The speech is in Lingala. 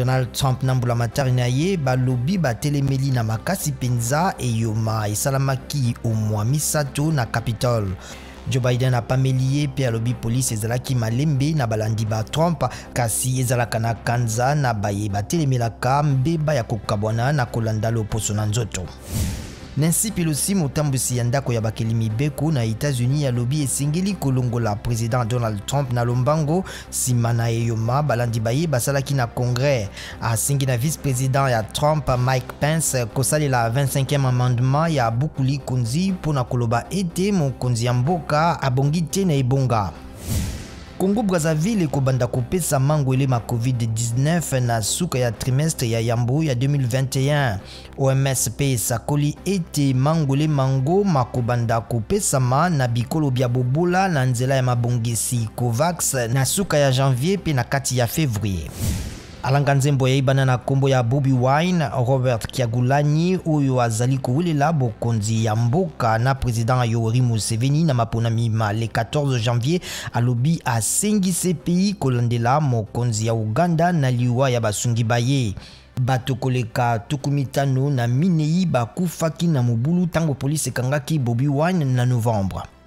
Donald Trump na mbulamatari na ye balobi batelemeli na makasi penza eyoma esalamaki omwa misato na Capitole. Joe Biden apameli ye pe alobi police ezalaki malembe na balandi ba Trump kasi ezalaka na kanza na baye batelemelaka mbeba ya kokabwana na kolanda loposo na nzoto. Nancy Pelosi motambusi ya ndako ya bakelimi beko na États-Unis alobi esengeli kolongola président Donald Trump na lombango sima na eyoma balandi baye basalaki na congrès asengi na vice-président ya Trump Mike Pence kosalela 25e amendement ya bukuli konzi pona koloba ete mokonzi ya mboka abongi te na ebonga. Congo Bravazille ekobanda kopesa mangwele ma COVID-19 na suka ya trimestre ya yambo ya 2021. OMS pe sakoli ete mangwele mango makobanda kopesama na bikolo bya bobola na nzela ya mabongisi COVAX na suka ya janvier pe na kati ya février. Alanga nzembo ya ibana na kombo ya BobiWine Robert Kyagulanyi oyo azali koulela bokonzi ya mboka na président Yoweri Museveni na mapona mima le 14 janvier alobi asengi CPI kolandela mokonzi ya Uganda na liwa ya basungi baye. Bato koleka tukumitano na minei bakufaki na mobulu tango police kangaki BobiWine na novembre.